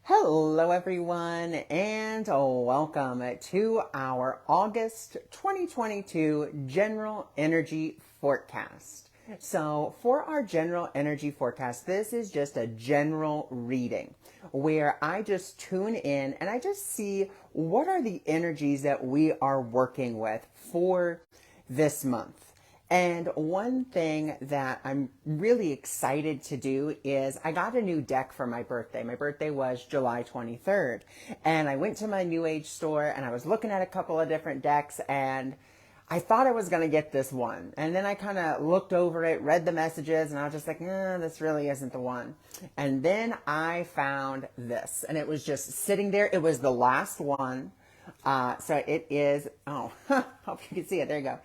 Hello, everyone, and welcome to our August 2022 General Energy Forecast. So, for our General Energy Forecast, this is just a general reading where I just tune in and I just see what are the energies that we are working with for this month. And one thing that I'm really excited to do is I got a new deck for my birthday. My birthday was July 23rd. And I went to my New Age store and I was looking at a couple of different decks and I thought I was going to get this one. And then I kind of looked over it, read the messages, and I was just like, nah, this really isn't the one. And then I found this and it was just sitting there. It was the last one. So it is, hope you can see it. There you go.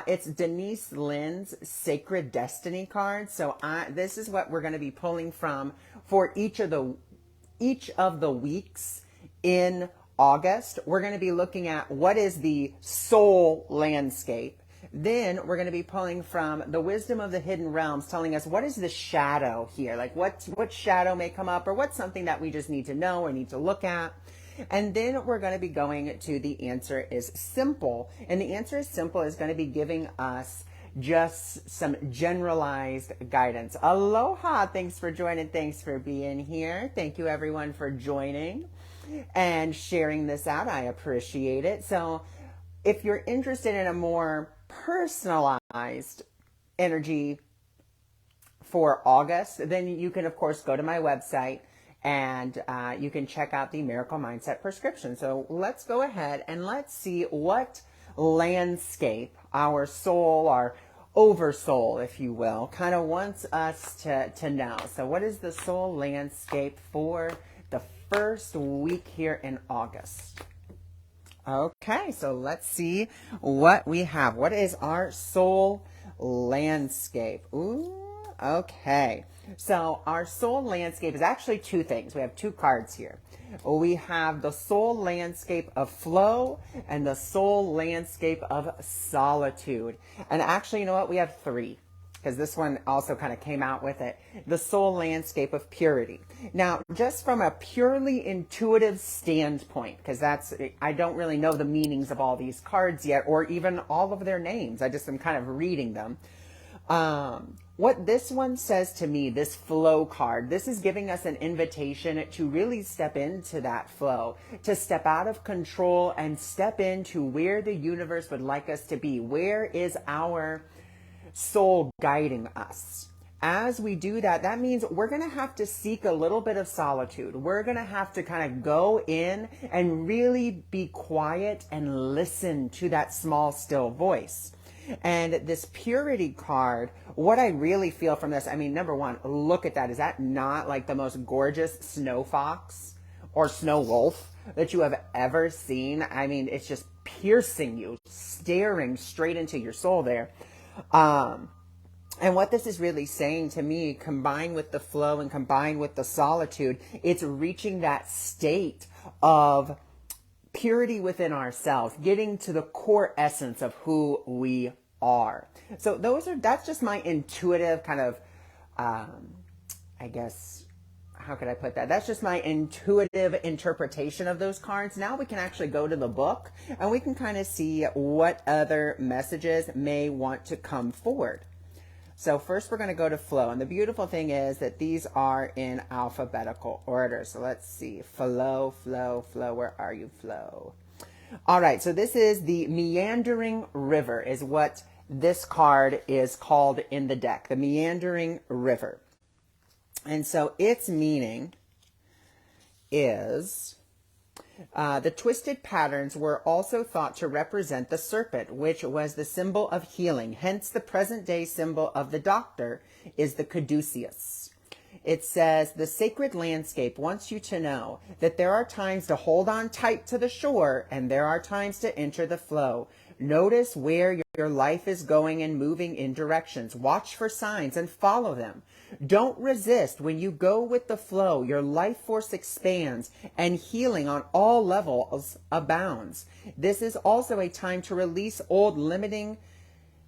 It's Denise Lynn's Sacred Destiny card. So this is what we're going to be pulling from for each of the weeks in August. We're going to be looking at what is the soul landscape. Then we're going to be pulling from the wisdom of the hidden realms, telling us what is the shadow here, like what shadow may come up, or what's something that we just need to know or need to look at. And then we're going to be going to the answer is simple. And the answer is simple is going to be giving us just some generalized guidance. Aloha. Thanks for joining. Thanks for being here. Thank you everyone for joining and sharing this out. I appreciate it. So if you're interested in a more personalized energy for August, then you can of course go to my website and you can check out the Miracle Mindset prescription. So let's go ahead and let's see what landscape our soul, our oversoul, if you will, kind of wants us to know. So what is the soul landscape for the first week here in August? Okay, so let's see what we have. What is our soul landscape? Ooh, okay. So our soul landscape is actually two things. We have two cards here. We have the soul landscape of flow and the soul landscape of solitude. And actually, you know what? We have three, because this one also kind of came out with it. The soul landscape of purity. Now, just from a purely intuitive standpoint, because I don't really know the meanings of all these cards yet, or even all of their names. I just am kind of reading them. What this one says to me, this flow card, this is giving us an invitation to really step into that flow, to step out of control and step into where the universe would like us to be. Where is our soul guiding us? As we do that, that means we're going to have to seek a little bit of solitude. We're going to have to kind of go in and really be quiet and listen to that small, still voice. And this purity card, what I really feel from this, I mean, number one, look at that. Is that not like the most gorgeous snow fox or snow wolf that you have ever seen? I mean, it's just piercing you, staring straight into your soul there. And what this is really saying to me, combined with the flow and combined with the solitude, it's reaching that state of purity within ourselves, getting to the core essence of who we are. So that's just my intuitive kind of, I guess, how could I put that? That's just my intuitive interpretation of those cards. Now we can actually go to the book and we can kind of see what other messages may want to come forward. So first we're going to go to flow. And the beautiful thing is that these are in alphabetical order. So let's see. Flow, flow, flow. Where are you, flow? All right. So this is the meandering river is what this card is called in the deck. The meandering river. And so its meaning is... the twisted patterns were also thought to represent the serpent, which was the symbol of healing. Hence, the present-day symbol of the doctor is the caduceus. It says, the sacred landscape wants you to know that there are times to hold on tight to the shore, and there are times to enter the flow. Notice where your life is going and moving in directions. Watch for signs and follow them. Don't resist. When you go with the flow, your life force expands and healing on all levels abounds. This is also a time to release old limiting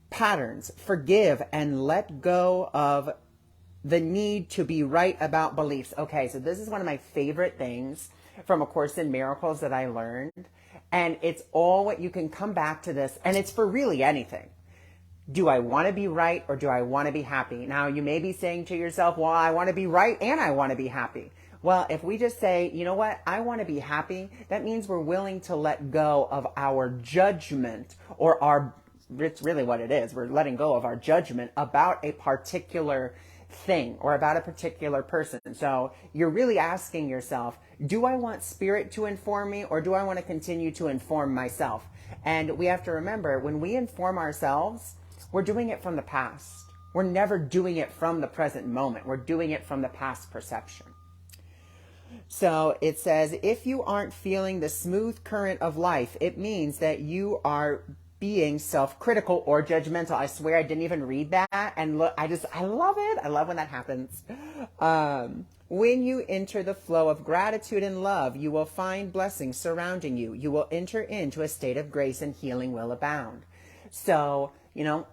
patterns, forgive and let go of the need to be right about beliefs. Okay, so this is one of my favorite things from A Course in Miracles that I learned. And it's all what you can come back to this, and it's for really anything. Do I want to be right or do I want to be happy? Now, you may be saying to yourself, well, I want to be right and I want to be happy. Well, if we just say, you know what, I want to be happy, that means we're willing to let go of our judgment or it's really what it is. We're letting go of our judgment about a particular thing or about a particular person. So you're really asking yourself, do I want spirit to inform me or do I want to continue to inform myself? And we have to remember, when we inform ourselves, we're doing it from the past. We're never doing it from the present moment. We're doing it from the past perception. So it says, if you aren't feeling the smooth current of life, it means that you are being self-critical or judgmental. I swear I didn't even read that. And look, I love it. I love when that happens. When you enter the flow of gratitude and love, you will find blessings surrounding you. You will enter into a state of grace and healing will abound. So,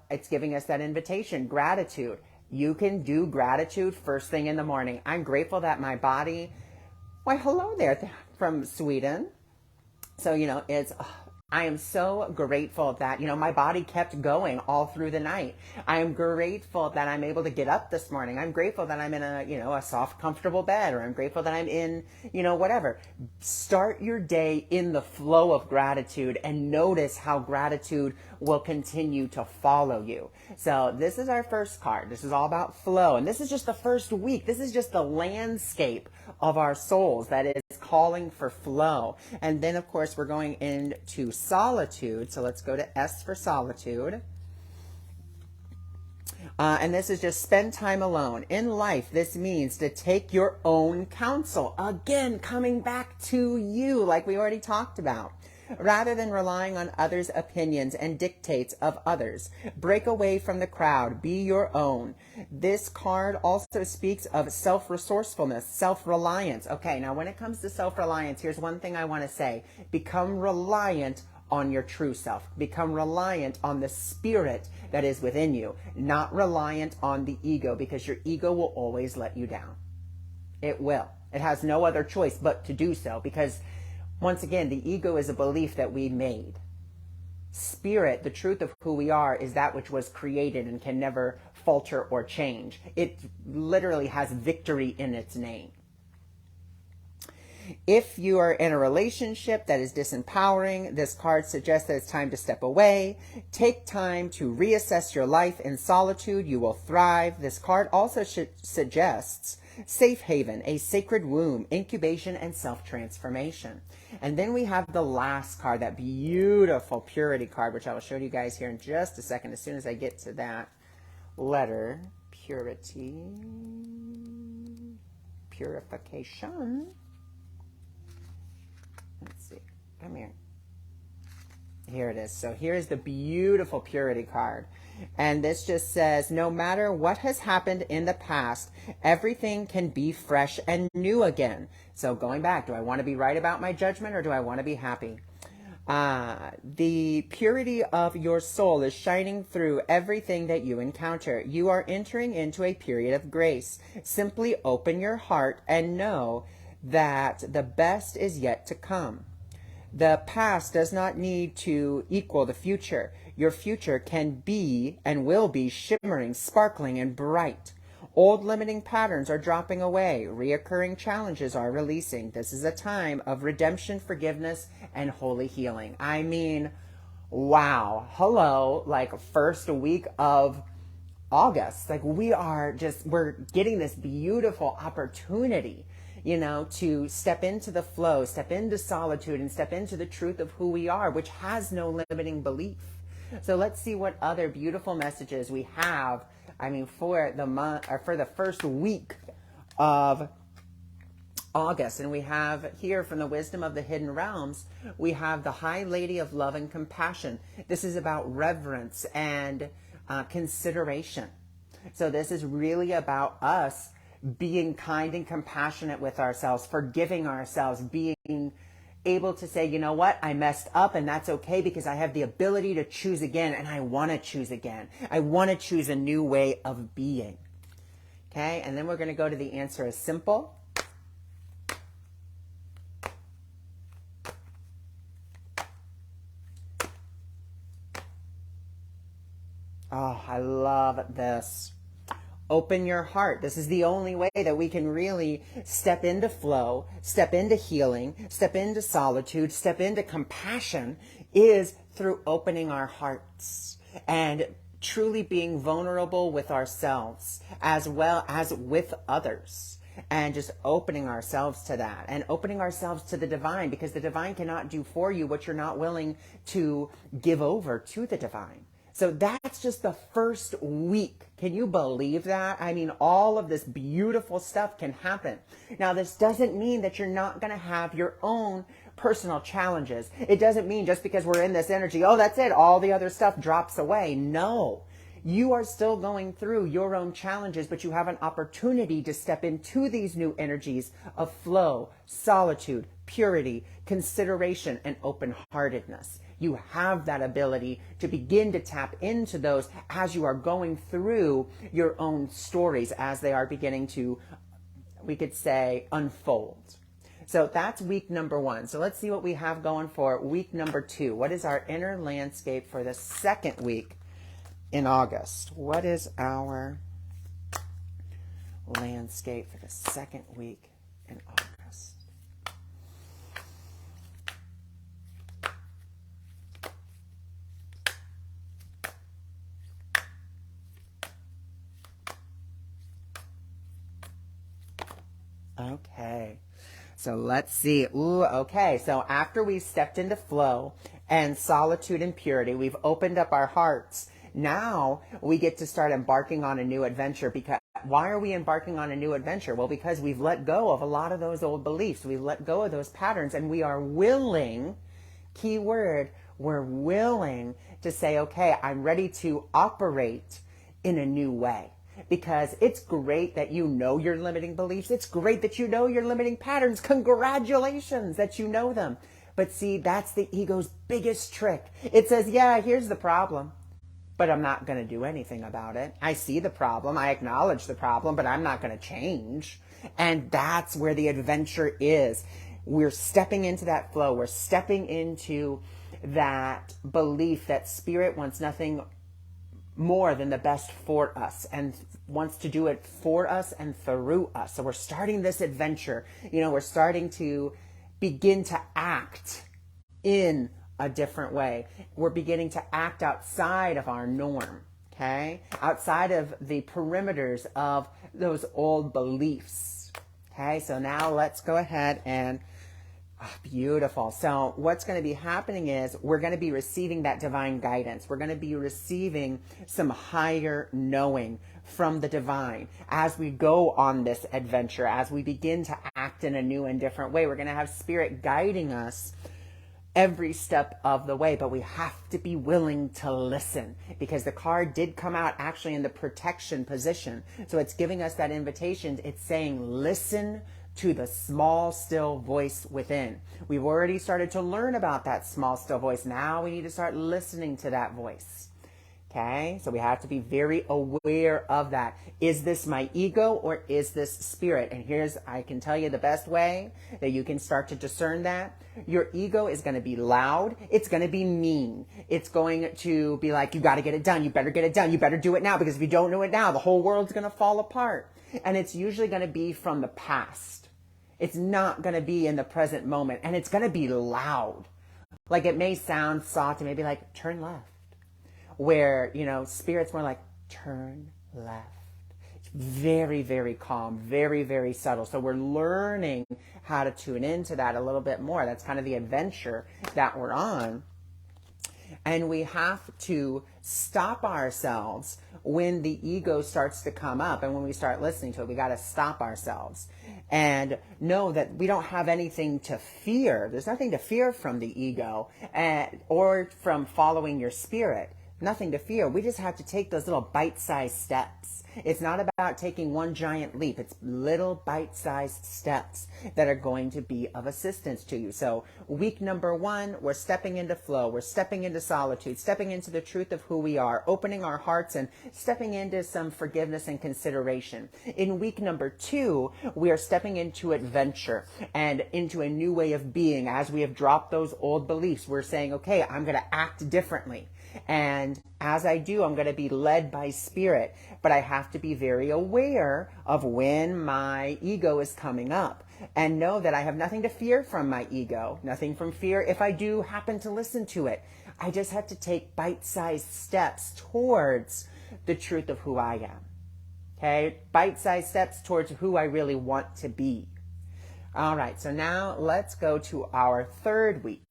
it's giving us that invitation, gratitude. You can do gratitude first thing in the morning. I'm grateful that my body, why, hello there from Sweden. So, I am so grateful that, my body kept going all through the night. I am grateful that I'm able to get up this morning. I'm grateful that I'm in a soft, comfortable bed, or I'm grateful that I'm in, whatever. Start your day in the flow of gratitude and notice how gratitude will continue to follow you. So this is our first card. This is all about flow. And this is just the first week. This is just the landscape of our souls that is calling for flow. And then, of course, we're going into solitude. So let's go to S for solitude. And this is just spend time alone. In life, this means to take your own counsel. Again, coming back to you, like we already talked about. Rather than relying on others' opinions and dictates of others. Break away from the crowd. Be your own. This card also speaks of self-resourcefulness, self-reliance. Okay, now when it comes to self-reliance, here's one thing I want to say. Become reliant on your true self. Become reliant on the spirit that is within you, not reliant on the ego, because your ego will always let you down. It will. It has no other choice but to do so, because once again, the ego is a belief that we made. Spirit, the truth of who we are, is that which was created and can never falter or change. It literally has victory in its name. If you are in a relationship that is disempowering, this card suggests that it's time to step away. Take time to reassess your life. In solitude, you will thrive. This card also suggests safe haven, a sacred womb, incubation, and self-transformation. And then we have the last card, that beautiful purity card, which I will show you guys here in just a second, as soon as I get to that letter. Purity, purification. Let's see, come here. Here it is. So here's the beautiful purity card. And this just says, no matter what has happened in the past, everything can be fresh and new again. So going back, do I want to be right about my judgment or do I want to be happy? The purity of your soul is shining through everything that you encounter. You are entering into a period of grace. Simply open your heart and know that the best is yet to come. The past does not need to equal the future. Your future can be and will be shimmering, sparkling, and bright. Old limiting patterns are dropping away. Reoccurring challenges are releasing. This is a time of redemption, forgiveness, and holy healing. I mean, wow. Hello, like first week of August. Like we're getting this beautiful opportunity, to step into the flow, step into solitude, and step into the truth of who we are, which has no limiting belief. So let's see what other beautiful messages we have. For the month, or for the first week of August. And we have here from the Wisdom of the Hidden Realms, we have the High Lady of Love and Compassion. This is about reverence and consideration. So this is really about us being kind and compassionate with ourselves, forgiving ourselves, being able to say, you know what, I messed up and that's okay, because I have the ability to choose again, and I want to choose again. I want to choose a new way of being. Okay, and then we're going to go to the answer is simple. Oh, I love this. Open your heart. This is the only way that we can really step into flow, step into healing, step into solitude, step into compassion, is through opening our hearts and truly being vulnerable with ourselves as well as with others. And just opening ourselves to that and opening ourselves to the divine, because the divine cannot do for you what you're not willing to give over to the divine. So that's just the first week. Can you believe that? I mean, all of this beautiful stuff can happen. Now, this doesn't mean that you're not going to have your own personal challenges. It doesn't mean just because we're in this energy, oh, that's it, all the other stuff drops away. No. You are still going through your own challenges, but you have an opportunity to step into these new energies of flow, solitude, purity, consideration, and open-heartedness. You have that ability to begin to tap into those as you are going through your own stories, as they are beginning to, we could say, unfold. So that's week number 1. So let's see what we have going for week number 2. What is our inner landscape for the second week in August? What is our landscape for the second week in August? Okay, so let's see. Ooh, okay, so after we stepped into flow and solitude and purity, we've opened up our hearts. Now we get to start embarking on a new adventure. Because why are we embarking on a new adventure? Well, because we've let go of a lot of those old beliefs. We've let go of those patterns, and we are willing, key word, we're willing to say, okay, I'm ready to operate in a new way. Because it's great that you know your limiting beliefs. It's great that you know your limiting patterns. Congratulations that you know them. But see, that's the ego's biggest trick. It says, yeah, here's the problem, but I'm not going to do anything about it. I see the problem. I acknowledge the problem, but I'm not going to change. And that's where the adventure is. We're stepping into that flow. We're stepping into that belief that spirit wants nothing more than the best for us and wants to do it for us and through us. So we're starting this adventure. You know, we're starting to begin to act in a different way. We're beginning to act outside of our norm, okay? Outside of the perimeters of those old beliefs, okay? So now let's go ahead and beautiful. So what's going to be happening is we're going to be receiving that divine guidance. We're going to be receiving some higher knowing from the divine as we go on this adventure, as we begin to act in a new and different way. We're going to have spirit guiding us every step of the way, but we have to be willing to listen, because the card did come out actually in the protection position. So it's giving us that invitation. It's saying, listen to the small, still voice within. We've already started to learn about that small, still voice. Now we need to start listening to that voice. Okay, so we have to be very aware of that. Is this my ego or is this spirit? And I can tell you the best way that you can start to discern that. Your ego is going to be loud. It's going to be mean. It's going to be like, you got to get it done. You better get it done. You better do it now, because if you don't do it now, the whole world's going to fall apart. And it's usually going to be from the past. It's not going to be in the present moment. And it's going to be loud. Like, it may sound soft and maybe like, turn left. Where, spirit's more like, turn left. It's very, very calm, very, very subtle. So we're learning how to tune into that a little bit more. That's kind of the adventure that we're on. And we have to stop ourselves when the ego starts to come up, and when we start listening to it. We got to stop ourselves and know that we don't have anything to fear. There's nothing to fear from the ego or from following your spirit. nothing to fear. We just have to take those little bite-sized steps. It's not about taking one giant leap. It's little bite-sized steps that are going to be of assistance to you. So week number 1, we're stepping into flow. We're stepping into solitude, stepping into the truth of who we are, opening our hearts and stepping into some forgiveness and consideration. In week number 2, we are stepping into adventure and into a new way of being. As we have dropped those old beliefs, we're saying, okay, I'm going to act differently. And as I do, I'm going to be led by spirit, but I have to be very aware of when my ego is coming up and know that I have nothing to fear from my ego, nothing from fear if I do happen to listen to it. I just have to take bite-sized steps towards the truth of who I am. Okay? Bite-sized steps towards who I really want to be. All right, so now let's go to our 3rd week.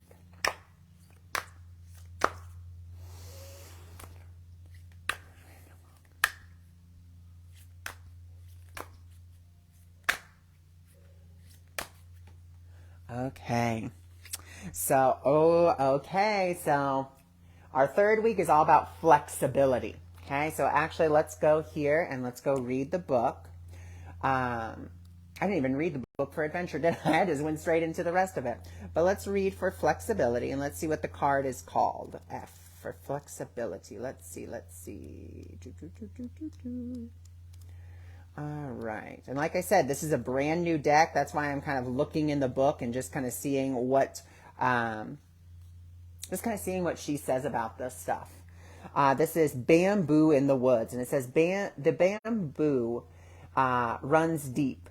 Okay. So our 3rd week is all about flexibility. Okay. So actually let's go here and let's go read the book. I didn't even read the book for adventure, did I? I just went straight into the rest of it. But let's read for flexibility and let's see what the card is called. F for flexibility. Let's see. All right. And like I said, this is a brand new deck. That's why I'm kind of looking in the book and just kind of seeing what she says about this stuff. This is Bamboo in the Woods. And it says, the bamboo runs deep,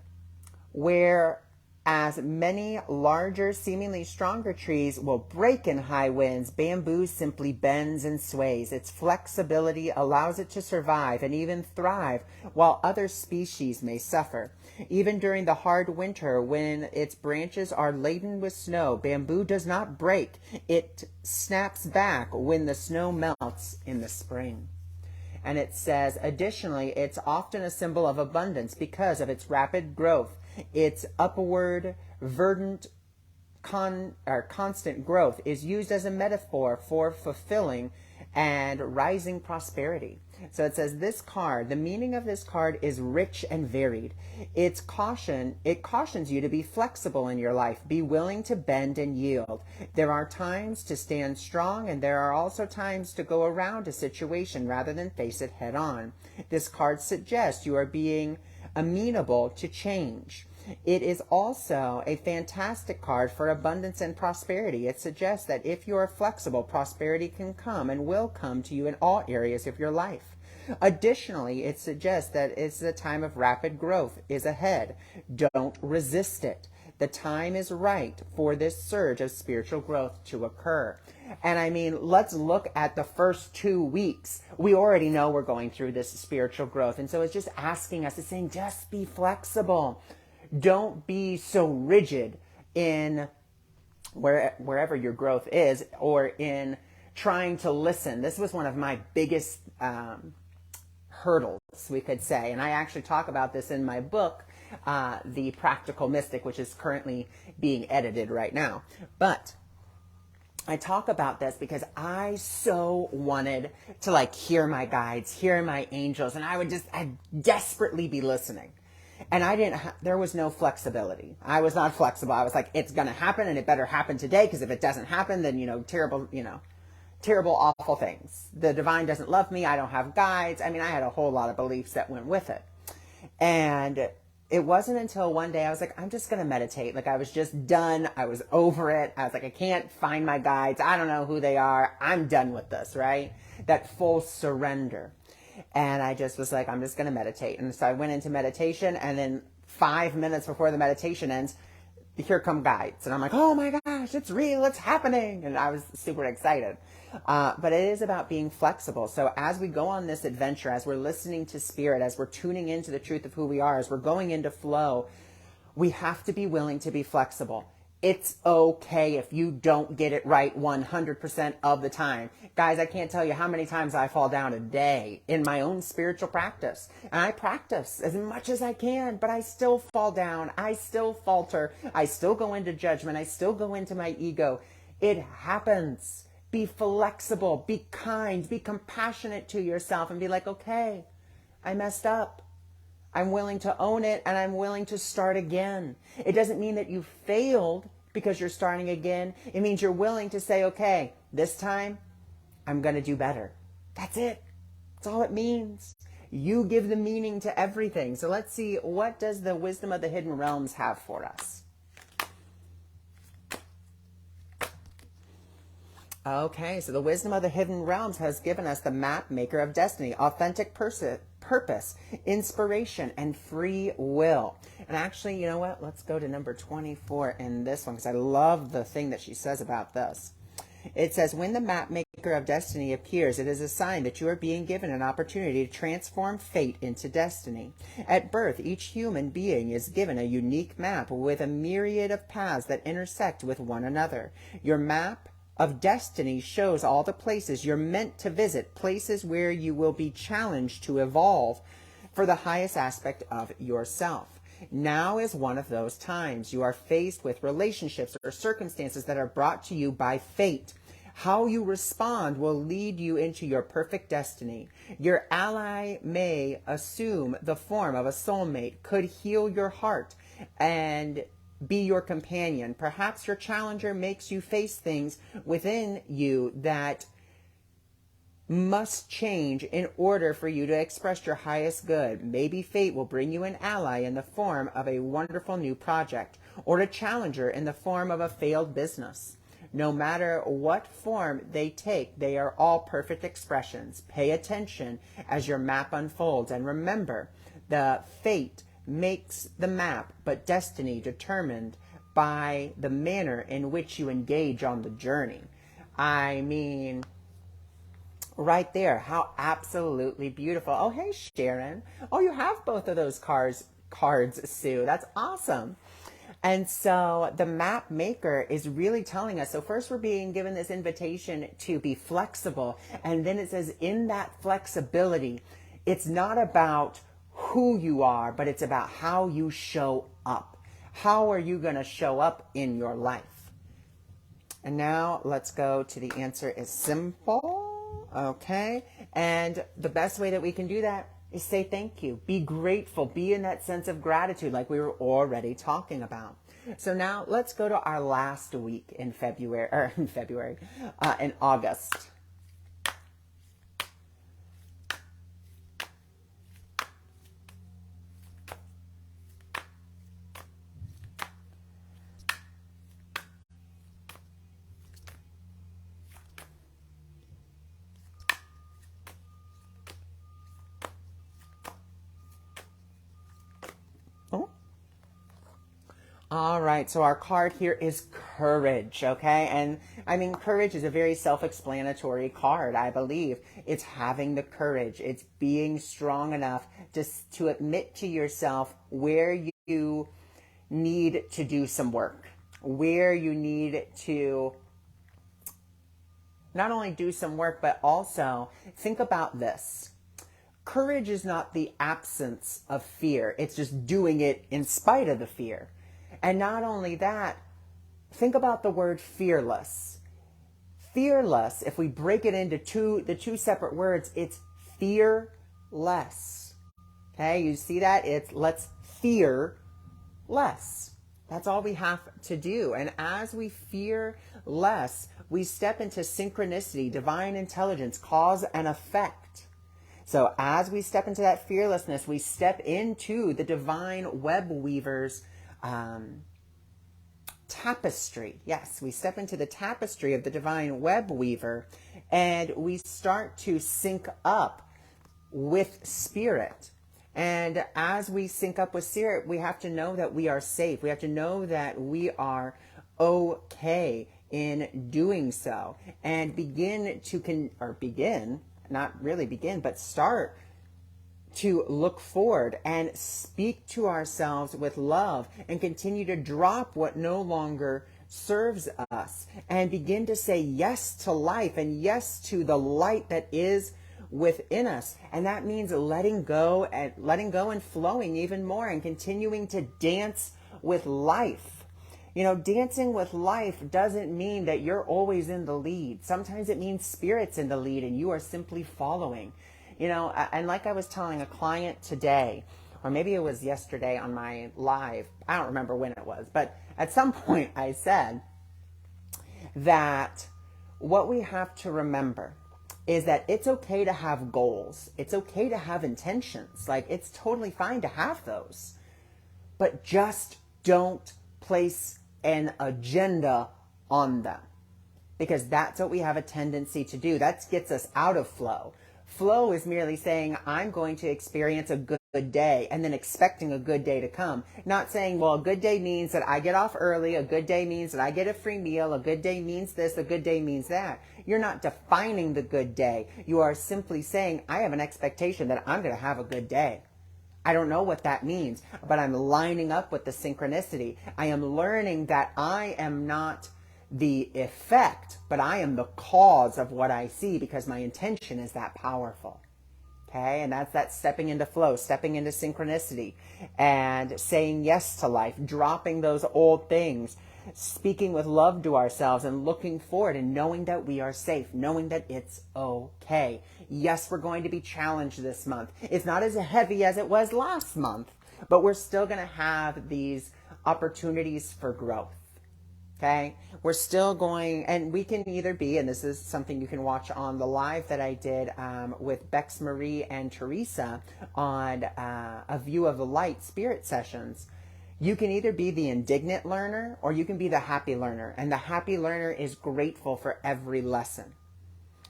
whereas many larger, seemingly stronger trees will break in high winds. Bamboo simply bends and sways. Its flexibility allows it to survive and even thrive, while other species may suffer. Even during the hard winter, when its branches are laden with snow, bamboo does not break. It snaps back when the snow melts in the spring. And it says, additionally, it's often a symbol of abundance because of its rapid growth. Its upward, verdant, constant growth is used as a metaphor for fulfilling and rising prosperity. So it says this card, the meaning of this card is rich and varied. It cautions you to be flexible in your life, be willing to bend and yield. There are times to stand strong, and there are also times to go around a situation rather than face it head on. This card suggests you are being amenable to change. It is also a fantastic card for abundance and prosperity. It suggests that if you are flexible, prosperity can come and will come to you in all areas of your life. Additionally, it suggests that it's a time of rapid growth is ahead. Don't resist it. The time is right for this surge of spiritual growth to occur. And I mean, let's look at the first 2 weeks. We already know we're going through this spiritual growth. And so it's just asking us, it's saying, just be flexible. Don't be so rigid in wherever your growth is or in trying to listen. This was one of my biggest hurdles, we could say. And I actually talk about this in my book, The Practical Mystic, which is currently being edited right now. But I talk about this because I so wanted to hear my guides, hear my angels, and I'd desperately be listening. And there was no flexibility. I was not flexible. I was like, it's going to happen and it better happen today, because if it doesn't happen, then, terrible, awful things. The divine doesn't love me. I don't have guides. I mean, I had a whole lot of beliefs that went with it. And it wasn't until one day I was like, I'm just going to meditate. I was just done. I was over it. I was like, I can't find my guides. I don't know who they are. I'm done with this, right? That full surrender. And I just was like, I'm just going to meditate. And so I went into meditation, and then 5 minutes before the meditation ends, here come guides. And I'm like, oh my gosh, it's real, it's happening. And I was super excited. But it is about being flexible. So as we go on this adventure, as we're listening to spirit, as we're tuning into the truth of who we are, as we're going into flow, we have to be willing to be flexible. It's okay if you don't get it right 100% of the time. Guys, I can't tell you how many times I fall down a day in my own spiritual practice. And I practice as much as I can, but I still fall down. I still falter. I still go into judgment. I still go into my ego. It happens. Be flexible, be kind, be compassionate to yourself, and be like, okay, I messed up. I'm willing to own it, and I'm willing to start again. It doesn't mean that you failed because you're starting again. It means you're willing to say, okay, this time I'm going to do better. That's it. That's all it means. You give the meaning to everything. So let's see, what does the wisdom of the hidden realms have for us? Okay, so the wisdom of the hidden realms has given us the map maker of destiny, authentic purpose, inspiration, and free will. And actually, you know what? Let's go to number 24 in this one, because I love the thing that she says about this. It says, when the map maker of destiny appears, it is a sign that you are being given an opportunity to transform fate into destiny. At birth, each human being is given a unique map with a myriad of paths that intersect with one another. Your map of destiny shows all the places you're meant to visit, places where you will be challenged to evolve for the highest aspect of yourself. Now is one of those times. You are faced with relationships or circumstances that are brought to you by fate. How you respond will lead you into your perfect destiny. Your ally may assume the form of a soulmate, could heal your heart, and be your companion. Perhaps your challenger makes you face things within you that must change in order for you to express your highest good. Maybe fate will bring you an ally in the form of a wonderful new project, or a challenger in the form of a failed business. No matter what form they take, they are all perfect expressions. Pay attention as your map unfolds, and remember, the fate makes the map, but destiny determined by the manner in which you engage on the journey. I mean, right there, how absolutely beautiful. Oh, hey, Sharon. Oh, you have both of those cards, Sue. That's awesome. And so the map maker is really telling us, so first we're being given this invitation to be flexible. And then it says in that flexibility, it's not about who you are, but it's about how you show up. How are you going to show up in your life? And now let's go to the answer is simple. Okay. And the best way that we can do that is say thank you. Be grateful. Be in that sense of gratitude like we were already talking about. So now let's go to our last week in in August. All right, so our card here is courage, okay? And I mean, courage is a very self-explanatory card, I believe. It's having the courage. It's being strong enough to admit to yourself where you need to do some work, where you need to not only do some work, but also think about this. Courage is not the absence of fear. It's just doing it in spite of the fear. And not only that, think about the word fearless. Fearless, if we break it into the two separate words, it's fearless. Okay, you see that? It's let's fear less. That's all we have to do. And as we fear less, we step into synchronicity, divine intelligence, cause and effect. So as we step into that fearlessness, we step into the divine web weaver's tapestry. Yes, we step into the tapestry of the divine web weaver, and we start to sync up with spirit. And as we sync up with spirit, we have to know that we are safe. We have to know that we are okay in doing so, and start to look forward and speak to ourselves with love and continue to drop what no longer serves us and begin to say yes to life and yes to the light that is within us. And that means letting go and flowing even more and continuing to dance with life. Dancing with life doesn't mean that you're always in the lead. Sometimes it means spirit's in the lead and you are simply following. And like I was telling a client today, or maybe it was yesterday on my live, I don't remember when it was, but at some point I said that what we have to remember is that it's okay to have goals. It's okay to have intentions. Like, it's totally fine to have those. But just don't place an agenda on them, because that's what we have a tendency to do. That gets us out of flow. Flow is merely saying, I'm going to experience a good day, and then expecting a good day to come. Not saying, well, a good day means that I get off early. A good day means that I get a free meal. A good day means this. A good day means that. You're not defining the good day. You are simply saying, I have an expectation that I'm going to have a good day. I don't know what that means, but I'm lining up with the synchronicity. I am learning that I am not the effect, but I am the cause of what I see, because my intention is that powerful. Okay, and that's that stepping into flow, stepping into synchronicity, and saying yes to life, dropping those old things, speaking with love to ourselves, and looking forward and knowing that we are safe, knowing that it's okay. Yes, we're going to be challenged this month. It's not as heavy as it was last month, but we're still going to have these opportunities for growth. Okay, we're still going, and we can either be, and this is something you can watch on the live that I did with Bex Marie and Teresa on A View of the Light Spirit Sessions. You can either be the indignant learner or you can be the happy learner. And the happy learner is grateful for every lesson.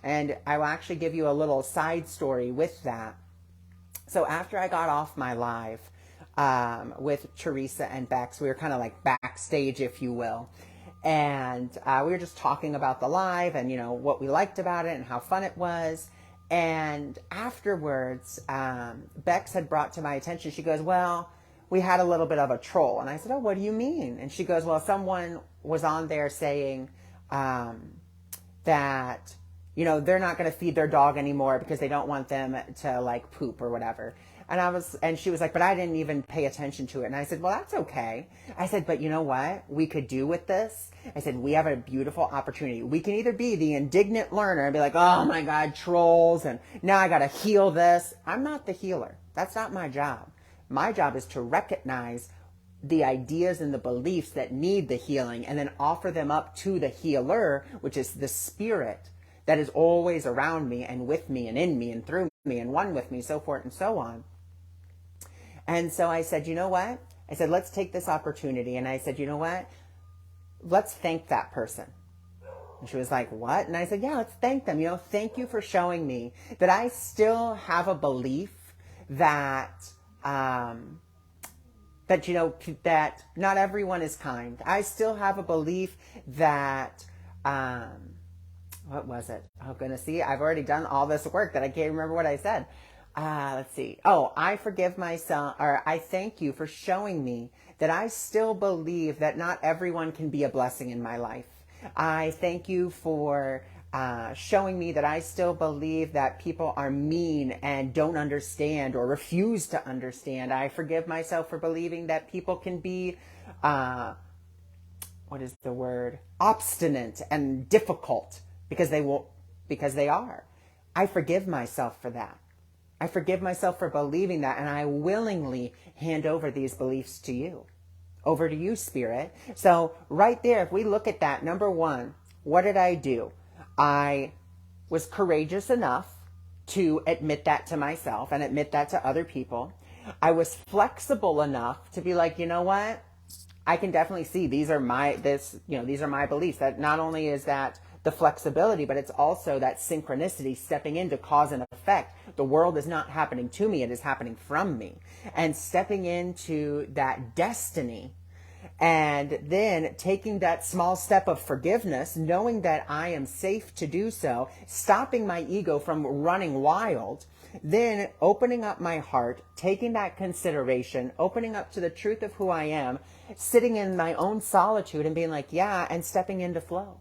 And I will actually give you a little side story with that. So after I got off my live with Teresa and Bex, we were kind of like backstage, if you will. And we were just talking about the live and, what we liked about it and how fun it was. And afterwards, Bex had brought to my attention, she goes, well, we had a little bit of a troll. And I said, oh, what do you mean? And she goes, well, someone was on there saying that, they're not going to feed their dog anymore because they don't want them to like poop or whatever. And she was like, but I didn't even pay attention to it. And I said, well, that's okay. I said, but you know what we could do with this? I said, we have a beautiful opportunity. We can either be the indignant learner and be like, oh my God, trolls. And now I got to heal this. I'm not the healer. That's not my job. My job is to recognize the ideas and the beliefs that need the healing and then offer them up to the healer, which is the spirit that is always around me and with me and in me and through me and one with me, so forth and so on. And so I said, you know what? I said, let's take this opportunity. And I said, you know what? Let's thank that person. And she was like, what? And I said, yeah, let's thank them. Thank you for showing me that I still have a belief that, that not everyone is kind. I still have a belief that, what was it? Oh, goodness. See, I've already done all this work that I can't remember what I said. Let's see. Oh, I forgive myself, or I thank you for showing me that I still believe that not everyone can be a blessing in my life. I thank you for showing me that I still believe that people are mean and don't understand or refuse to understand. I forgive myself for believing that people can be, obstinate and difficult because they are. I forgive myself for that. I forgive myself for believing that, and I willingly hand over these beliefs to you. Over to you, Spirit. So right there, if we look at that, number one, what did I do? I was courageous enough to admit that to myself and admit that to other people. I was flexible enough to be like, you know what? I can definitely see these are my beliefs. That not only is that the flexibility, but it's also that synchronicity, stepping into cause and effect. The world is not happening to me, it is happening from me. And stepping into that destiny, and then taking that small step of forgiveness, knowing that I am safe to do so, stopping my ego from running wild, then opening up my heart, taking that consideration, opening up to the truth of who I am, sitting in my own solitude and being like, yeah, and stepping into flow.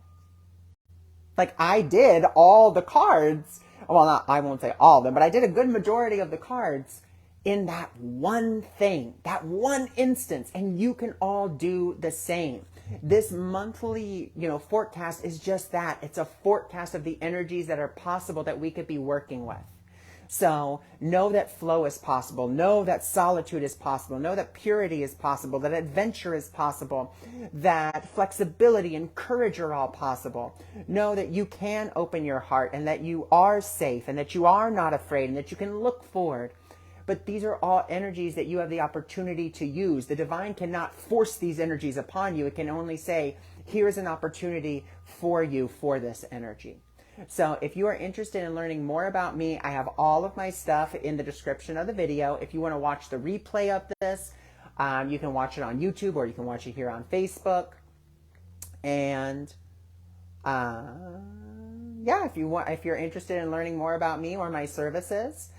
Like, I did all the cards. Well, I won't say all of them, but I did a good majority of the cards in that one thing, that one instance, and you can all do the same. This monthly, forecast is just that. It's a forecast of the energies that are possible that we could be working with. So know that flow is possible. Know that solitude is possible. Know that purity is possible, that adventure is possible, that flexibility and courage are all possible. Know that you can open your heart and that you are safe and that you are not afraid and that you can look forward. But these are all energies that you have the opportunity to use. The divine cannot force these energies upon you. It can only say, here's an opportunity for you for this energy. So if you are interested in learning more about me, I have all of my stuff in the description of the video. If you want to watch the replay of this, you can watch it on YouTube or you can watch it here on Facebook. And if you're interested in learning more about me or my services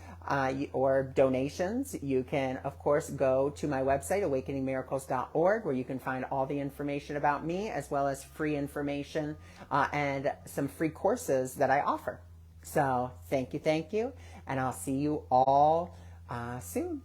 or donations, you can, of course, go to my website, awakeningmiracles.org, where you can find all the information about me, as well as free information and some free courses that I offer. So thank you, and I'll see you all soon.